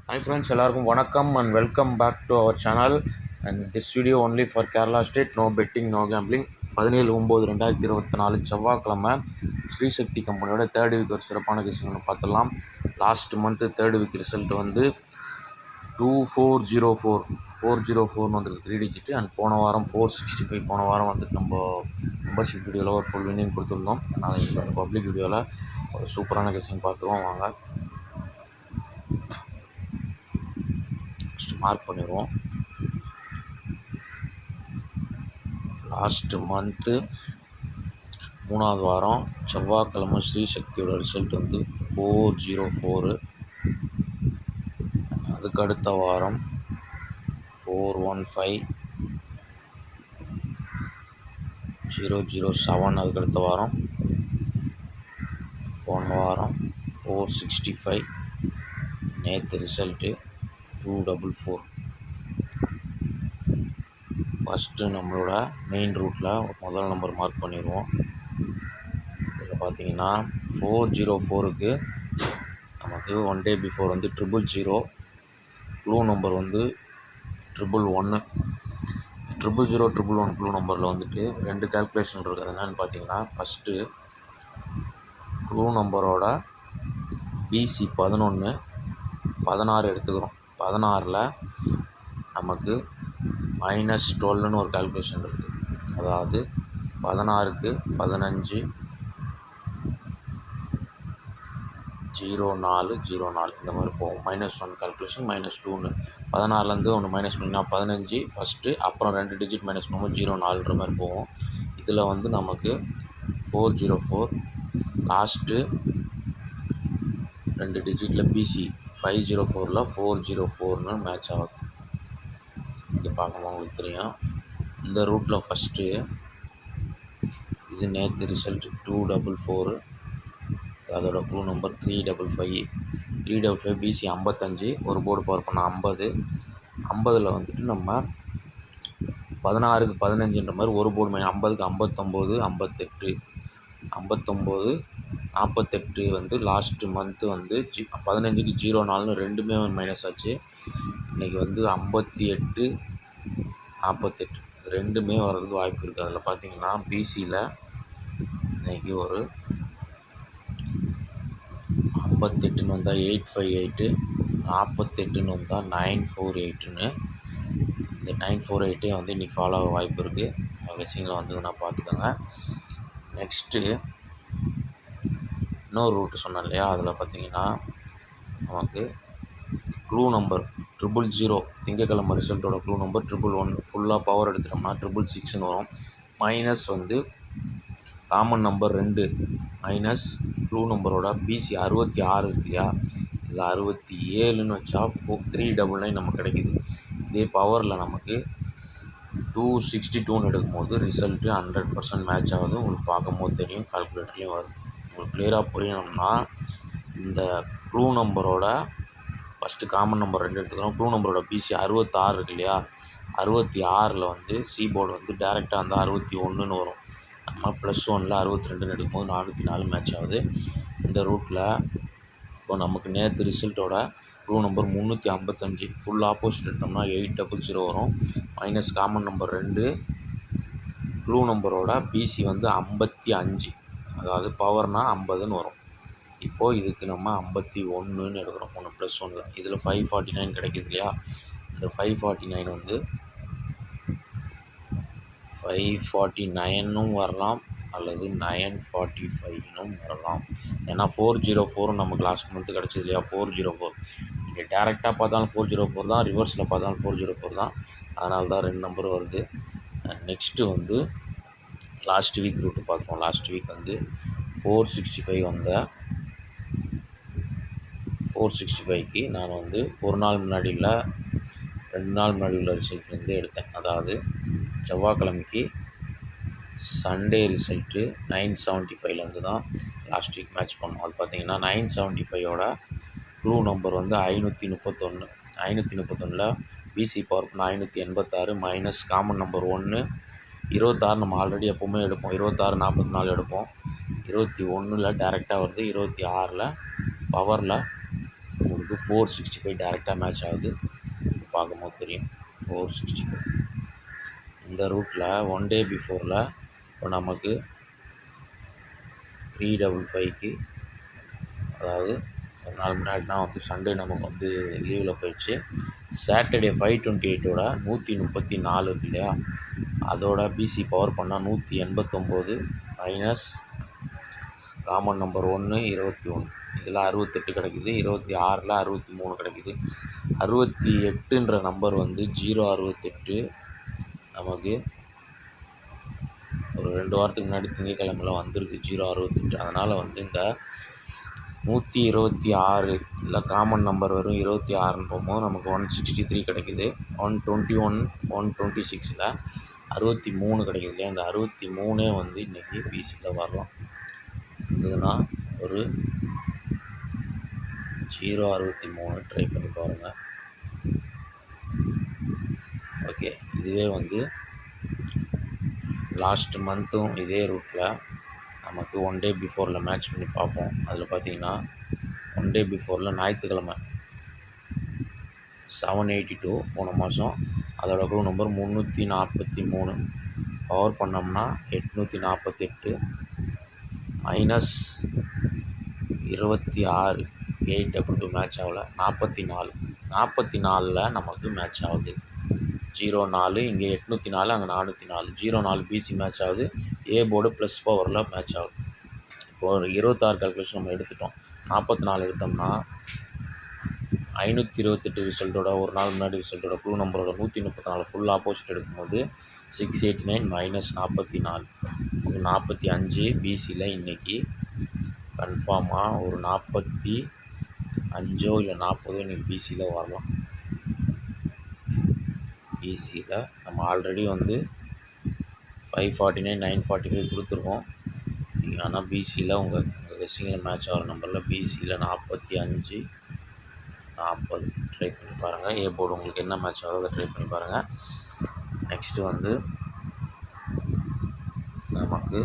Hi friends, எல்லாருக்கும் வணக்கம் and welcome back to our channel and this video only for Kerala state, no betting, no gambling. 17/9/2024 செவ்வாய்க்கிழமை ஸ்ரீசக்தி கம்பெனியோட third week ஒரு சிறப்பான கேசிங் பார்த்துடலாம். Last month third week result வந்து 2404 வந்துருக்கு 3 டிஜிட்டு. அண்ட் போன வாரம் 465. போன வாரம் வந்து நம்ம மெம்பர்ஷிப் வீடியோவில் ஒரு ஃபுல் வின்னிங் கொடுத்துருந்தோம். அதனால் இந்த பப்ளிக் வீடியோவில் ஒரு சூப்பரான கேசிங் பார்த்துருவோம். வாங்க மார்க் பண்ணிடுவோம். லாஸ்ட் மந்த்து 3வது வாரம் செவ்வாய்க்கிழமை ஸ்ரீசக்தியோட ரிசல்ட் வந்து 404. அதுக்கு அடுத்த வாரம் 415, 007. அதுக்கு அடுத்த வாரம் போன வாரம் 465. நேற்று ரிசல்ட்டு 244. ஃபஸ்ட்டு நம்மளோட மெயின் ரூட்டில் முதல் நம்பர் மார்க் பண்ணிடுவோம். இதில் பார்த்தீங்கன்னா 404க்கு நமக்கு 1 டே பிஃபோர் வந்து 000. க்ளூ நம்பர் வந்து 111. 000 க்ளூ நம்பரில் வந்துட்டு 2 கால்குலேஷன் இருக்குது. என்னென்னு பார்த்தீங்கன்னா, ஃபஸ்ட்டு க்ளூ நம்பரோட பிசி 11, 16 எடுத்துக்கிறோம். 16ல் நமக்கு -12ன்னு ஒரு கால்குலேஷன் இருக்குது. அதாவது 16க்கு 15, 04 இந்த மாதிரி போகும். -1 கால்குலேஷன், -2ன்னு 16லேருந்து ஒன்று மைனஸ் பண்ணிங்கன்னா 15 ஃபஸ்ட்டு, அப்புறம் 2 டிஜிட் மைனஸ் பண்ணும்போது 04ன்ற மாதிரி போகும். இதில் வந்து நமக்கு 404 லாஸ்ட்டு 2 டிஜிட்டில் பிசி 504ல் 404ன்னு மேட்ச் ஆகுது. இங்கே பார்க்கணும், உங்களுக்கு தெரியும். இந்த ரூட்டில் ஃபஸ்ட்டு இது நேற்று ரிசல்ட் 244. அதோட க்ளூ நம்பர் 355 பிசி 55. ஒரு போர்டு பவர் பண்ண 50. 50ல் வந்துட்டு நம்ம 16க்கு 15ன்ற மாதிரி ஒரு போர்டு 50க்கு 59, 58, 48 வந்து லாஸ்ட்டு மந்த்து வந்து 15க்கு 04ன்னு ரெண்டுமே மைனஸ் ஆச்சு. இன்றைக்கி வந்து 58, 48 ரெண்டுமே வர்றதுக்கு வாய்ப்பு இருக்குது. அதில் பார்த்தீங்கன்னா பிசியில் இன்றைக்கி ஒரு 58ன்னு வந்தால் 858, 48ன்னு வந்தால் 948ன்னு. இந்த 948 வந்து இன்றைக்கி ஃபாலோ ஆக வாய்ப்பு இருக்குது. கெஸ்ஸிங்கில் வந்ததுன்னா பார்த்துக்கோங்க. நெக்ஸ்ட்டு இன்னொரு ரூட்டு சொன்னேன் இல்லையா, அதில் பார்த்தீங்கன்னா நமக்கு க்ளூ நம்பர் 000 திங்கக்கிழமை ரிசல்ட்டோட க்ளூ நம்பர் 111. ஃபுல்லாக பவர் எடுத்துட்டோம்னா 666ன்னு வரும். மைனஸ் வந்து காமன் நம்பர் 2 மைனஸ் க்ளூ நம்பரோட பிசி 66 இருக்கு இல்லையா, இதில் 67ன்னு வச்சா 399 நமக்கு கிடைக்கிது. இதே பவரில் நமக்கு 262ன்னு எடுக்கும்போது ரிசல்ட்டு 100% மேட்ச் ஆகுது. உங்களுக்கு பார்க்கும்போது தெரியும், கால்குலேட்டர்லேயும் வருது. உங்களுக்கு கிளியராக புரியணும்னா இந்த க்ளூ நம்பரோட ஃபஸ்ட்டு காமன் நம்பர் 2 எடுத்துக்கிறோம். க்ளூ நம்பரோட பிசி 66 இருக்கு இல்லையா, 66ல் வந்து சி போர்டு வந்து டேரெக்டாக இருந்தால் 61ன்னு வரும். நம்ம +1ல் 62ன்னு எடுக்கும்போது 404 மேட்ச் ஆகுது. இந்த ரூட்டில் இப்போ நமக்கு நேற்று ரிசல்ட்டோட க்ளூ நம்பர் 355 ஃபுல் ஆப்போசிட் எடுத்தோம்னா 800 வரும். மைனஸ் காமன் நம்பர் 2, க்ளூ நம்பரோட பிசி வந்து 55, அதாவது பவர்னால் 50ன்னு வரும். இப்போது இதுக்கு நம்ம 51ன்னு எடுக்கிறோம். 1 +1ல் இதில் 549 கிடைக்கிது இல்லையா, இந்த 549 வந்து 549னும் வரலாம் அல்லது 945னும் வரலாம். ஏன்னா 404 நமக்கு லாஸ்ட் மந்த்து கிடச்சிது இல்லையா, 404. இங்கே டேரெக்டாக பார்த்தாலும் 404 தான், ரிவர்ஸில் பார்த்தாலும் 404 தான். அதனால தான் 2 நம்பர் வருது. நெக்ஸ்ட்டு வந்து லாஸ்ட் வீக் ரூட்டு பார்ப்போம். லாஸ்ட் வீக் வந்து 465 வந்த 465க்கு நான் வந்து ஒரு நாள் முன்னாடி இல்லை 2 நாள் முன்னாடி உள்ள ரிசல்ட் வந்து எடுத்தேன். அதாவது செவ்வாய்க்கிழமைக்கு சண்டே ரிசல்ட்டு 975லேருந்து தான் லாஸ்ட் வீக் மேட்ச் பண்ணோம். அது பார்த்தீங்கன்னா 975ஓட க்ளூ நம்பர் வந்து 531. 531ல் பிசி பவர் பண்ண 586 மைனஸ் காமன் நம்பர் 1, 26 நம்ம ஆல்ரெடி எப்போவுமே எடுப்போம். 26, 44 எடுப்போம். 21ல் டேரெக்டாக வருது. 26ல் பவரில் உங்களுக்கு உங்களுக்கு 465 டேரெக்டாக மேட்ச் ஆகுது. பார்க்கும்போது தெரியும் 465. இந்த ரூட்டில் 1 டே பிஃபோரில் இப்போ நமக்கு 355க்கு, அதாவது ஒரு நாள் முன்னாடினா வந்து சண்டே நமக்கு வந்து லீவில் போயிடுச்சு. சாட்டர்டே 528ஓட 134 இருக்கு இல்லையா, அதோட பிசி பவர் பண்ணால் 189 மைனஸ் காமன் நம்பர் 1 21, இதில் 68 கிடைக்குது. 26ல் 63 கிடைக்குது. 68ன்ற நம்பர் வந்து 068 நமக்கு ஒரு 2 வாரத்துக்கு முன்னாடி திங்கக்கிழமையில் வந்திருக்கு 068. அதனால் வந்து இந்த 126 இல்லை காமன் நம்பர் வெறும் 26ன்னு போகும்போது நமக்கு 163 கிடைக்குது. 121 126ல் 63 கிடைக்குது இல்லையா, இந்த 63 வந்து இன்றைக்கி பிசியில் வரலாம். இதுனா ஒரு 063 ட்ரை பண்ணி பாருங்கள். ஓகே, இதுவே வந்து லாஸ்ட் மந்த்தும் இதே ரூட்டில் நமக்கு 1 டே பிஃபோரில் மேட்ச் பண்ணி பார்ப்போம். அதில் பார்த்தீங்கன்னா 1 டே பிஃபோரில் ஞாயிற்றுக்கிழமை 782 போன மாதம், அதோட க்ளூ நம்பர் 343. பவர் பண்ணோம்னா 848 மைனஸ் 26, 8 மேட்ச் ஆகலை. 44 நமக்கு மேட்ச் ஆகுது. 04 இங்கே 804, அங்கே 404. 04 பிசி மேட்ச் ஆகுது. ஏ போர்டு ப்ளஸ் பவரில் மேட்ச் ஆகுது. இப்போ ஒரு 26 கால்குலேஷன் நம்ம எடுத்துட்டோம். 44 எடுத்தோம்னா 528 ரிசல்ட்டோட ஒரு நாள் முன்னாடி ரிசல்ட்டோட க்ளூ நம்பரோட 134 ஃபுல் ஆப்போசிட் எடுக்கும்போது 689 மைனஸ் 44 45. பிசியில் இன்றைக்கி கன்ஃபார்மாக ஒரு 45 இல்லை 40 இன்றைக்கி பிசியில் வரலாம். பிசியில் நம்ம ஆல்ரெடி வந்து 549 945 கொடுத்துருக்கோம். நீங்கள் ஆனால் பிசியில் உங்கள் கெஸ்ஸிங்கில் மேட்ச் ஆகிற நம்பரில் பிசியில் 45 40 ட்ரை பண்ணி பாருங்கள். ஏ போர்டு உங்களுக்கு என்ன மேட்ச் ஆகுதோ அதை ட்ரை பண்ணி பாருங்கள். நெக்ஸ்ட்டு வந்து நமக்கு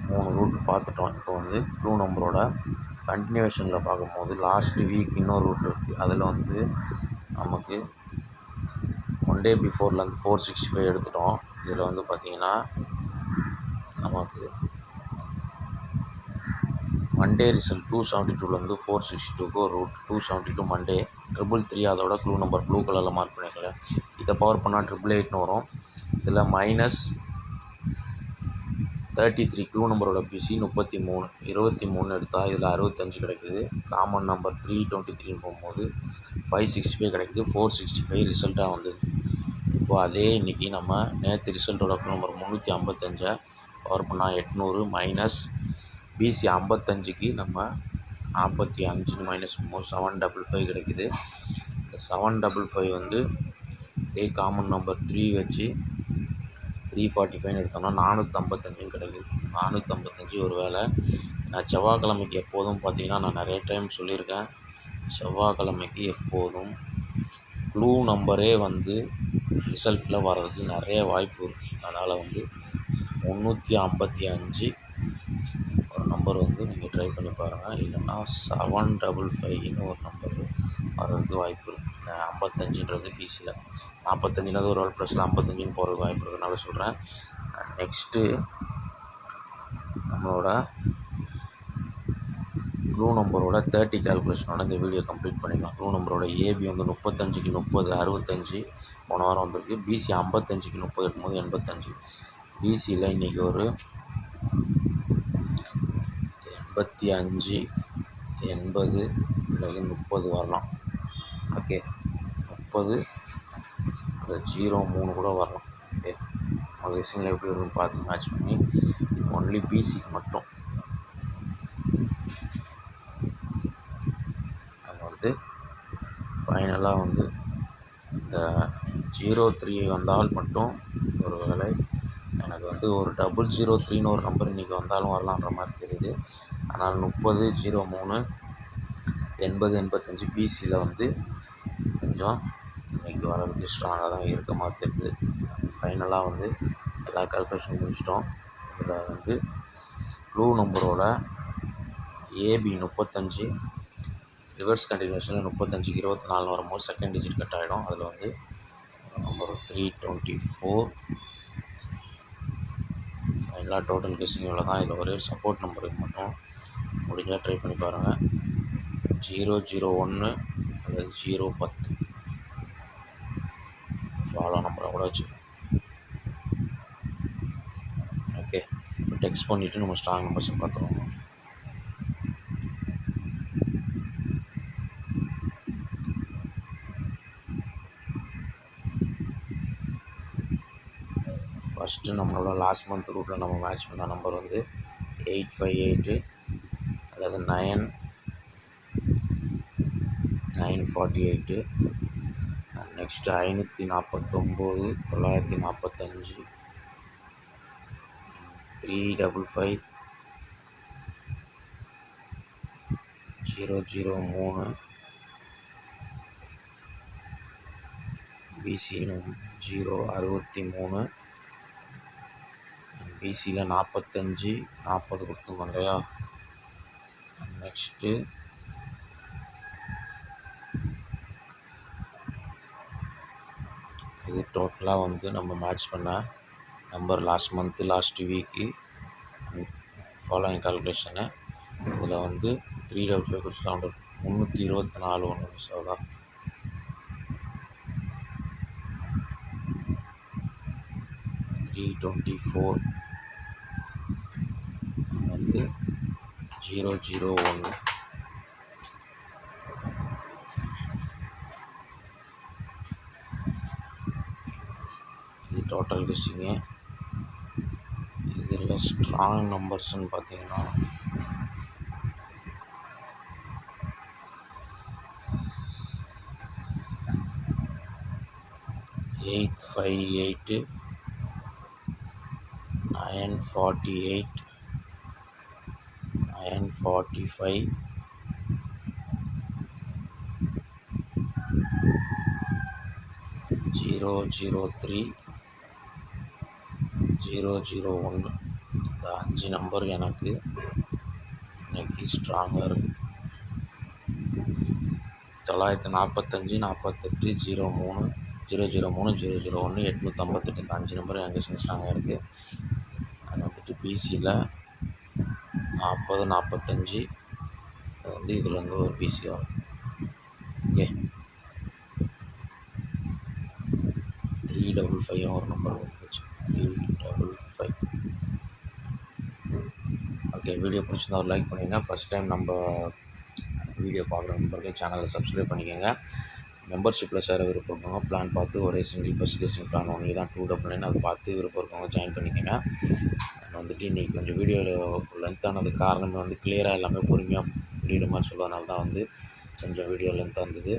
3 ரூட் பார்த்துட்டோம். இப்போ வந்து க்ளூ நம்பரோட கண்டினியூஷனில் பார்க்கும்போது லாஸ்ட் வீக் இன்னொரு ரூட் இருக்குது. அதில் வந்து நமக்கு 1 டே பிஃபோரில் வந்து 465 எடுத்துட்டோம். இதில் வந்து பார்த்திங்கன்னா நமக்கு மண்டே ரிசல்ட் 272லேருந்து 462க்கு ஒரு ரூட். 272 மண்டே 333 அதோட க்ளூ நம்பர் ப்ளூ கலரில் மார்க் பண்ணிக்கல. இதை பவர் பண்ணால் 888ன்னு வரும். இதில் மைனஸ் 33 க்ளூ நம்பரோட பிசி 33 23 எடுத்தால் இதில் 65 கிடைக்குது. காமன் நம்பர் 323ன்னு போகும்போது 565 கிடைக்குது. 465 ரிசல்ட்டாக வந்தது. இப்போது அதே இன்றைக்கி நம்ம நேற்று ரிசல்ட்டோட க்ளூ நம்பர் 355 பவர் பண்ணால் 800 மைனஸ் பிசி 55க்கு நம்ம 45 மைனஸ் 755 கிடைக்குது. 755 வந்து இதே காமன் நம்பர் 3 வச்சு 345 எடுத்தோம்னா 455 கிடைக்குது. 455 ஒரு வேளை நான் செவ்வாய்க்கிழமைக்கு எப்போதும் பார்த்திங்கன்னா நான் நிறைய டைம் சொல்லியிருக்கேன், செவ்வாய்க்கிழமைக்கு எப்போதும் க்ளூ நம்பரே வந்து ரிசல்ட்டில் வர்றதுக்கு நிறைய வாய்ப்பு இருக்குது. அதனால் வந்து 355 ஒரு நம்பர் வந்து நீங்கள் ட்ரை பண்ணி பாருங்கள். இல்லைன்னா 755ன்னு ஒரு நம்பர் வர்றதுக்கு வாய்ப்பு இருக்குது. 55ன்றது பிசியில் 45ன்றது ஒரு ப்ளஸில் 55ன்னு போகிறதுக்கு வாய்ப்பு இருக்கிறதுனால சொல்கிறேன். நெக்ஸ்ட்டு நம்மளோட க்ளூ நம்பரோட 30 கால்குலேஷனோட இந்த வீடியோ கம்ப்ளீட் பண்ணிடலாம். க்ளூ நம்பரோட ஏபி வந்து 35க்கு 30 65 போன வாரம் வந்திருக்கு. பிசி 55க்கு 30 எடுக்கும்போது 85. பிசியில் இன்றைக்கி ஒரு 85 80 அல்லது 30 வரலாம். ஓகே, 30 அந்த 03 கூட வரலாம். ஓகே, உங்கள் கெஸ்ஸிங்கில் எப்படி இருக்குன்னு பார்த்து மேட்ச் பண்ணி ஒன்லி பிசிக்கு மட்டும் அது வந்து ஃபைனலாக வந்து இந்த 03 வந்தால் மட்டும் ஒரு வேளை எனக்கு வந்து ஒரு 003ன்னு ஒரு நம்பர் இன்றைக்கி வந்தாலும் வரலான்ற மாதிரி தெரியுது. ஆனால் 30 03 80 85 பிசியில் வந்து கொஞ்சம் இன்றைக்கி வரதுக்கு ஸ்ட்ராங்காக தான் இருக்க மாதிரி தெரியுது. ஃபைனலாக வந்து எல்லா கால்குலேஷனும் முடிச்சிட்டோம். இதில் வந்து க்ளூ நம்பரோட ஏபி 35, ரிவர்ஸ் கண்டினியூஷனில் 35க்கு 24 வரும்போது செகண்ட் டிஜிட் கட் ஆகிடும். அதில் வந்து நம்பர் 324. ஃபைனலாக டோட்டல் கெஸ்ஸிங் இவ்வளோ தான். இதில் ஒரே சப்போர்ட் நம்பருக்கு மட்டும் முடிஞ்சால் ட்ரை பண்ணி பாருங்கள். 001 அல்லது 010 ஃபாலோ நம்பரை கூட வச்சு. ஓகே, இப்போ டெக்ஸ்ட் பண்ணிவிட்டு நம்ம ஸ்ட்ராங் நம்பர்ஸை பார்த்துருவோம். ஃபஸ்ட்டு நம்மளோட லாஸ்ட் மந்த் ரூட்டில் நம்ம மேட்ச் பண்ண நம்பர் வந்து 858, அதாவது 948. நெக்ஸ்ட்டு 549, 945, 355, 003, பிசி 063, பிசியில் 45, 40 கொடுத்துருக்கோம் இல்லையா. நெக்ஸ்ட்டு இது டோட்டலாக வந்து நம்ம மேட்ச் பண்ண number last month last week following calculation. இதில் வந்து 355 கொடுத்துருக்காங்க, 324 ஒன்று மிஸ் ஆகுதா. 324 வந்து 001. இது டோட்டல் கெஸ்ஸிங்கு. இதில் ஸ்ட்ராங் நம்பர்ஸ்ன்னு பார்த்தீங்கன்னா 858, 948, 945, 003, 001. இந்த 5 நம்பர் எனக்கு இன்னைக்கு ஸ்ட்ராங்காக இருக்குது. 945, 48, 03, 003, 001, 858. இந்த 5 நம்பர் எனக்கு ஸ்ட்ராங்காக இருக்குது. அது வந்துட்டு பிசியில் 40, 45 வந்து இதில் வந்து ஒரு பிசி ஆகும். ஓகே, 355 ஒரு நம்பர் வந்துச்சு, 355. ஓகே, வீடியோ பிடிச்சிருந்தா ஒரு லைக் பண்ணிங்க. ஃபஸ்ட் டைம் நம்ம வீடியோ பார்க்குற நம்பர்கள் சேனலை சப்ஸ்கிரைப் பண்ணிக்கோங்க. மெம்பர்ஷிப்பில் சேர விருப்பம் இருக்கவங்க பிளான் பார்த்து ஒரே சிங்கிள் பஸ் கெஸ்ஸிங் பிளான் ஒன்று தான் 299, அதை பார்த்து விருப்பம் இருக்கவங்க ஜாயின் பண்ணிக்கோங்க. வந்துட்டு இன்றைக்கி கொஞ்சம் வீடியோ லென்த்தானது காரணம் வந்து கிளியராக எல்லாமே பொறுமையாக புரியுற மாதிரி சொல்கிறதுனால தான் வந்து கொஞ்சம் வீடியோ லென்த்தாக இருந்தது.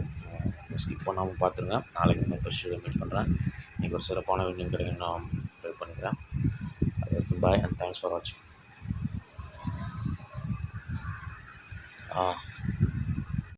ஸ்கிப் பண்ணாமல் பார்த்துருங்க. நாளைக்கு நான் ஃபஸ்ட் வீடியோ மீட் பண்ணுறேன். இன்றைக்கி ஒரு சிறப்பான வீடியோ கிடைக்கும் நான் ட்ரை பண்ணிக்கிறேன். அதுக்கு பாய் அண்ட் தேங்க்ஸ் ஃபார் வாட்சிங்.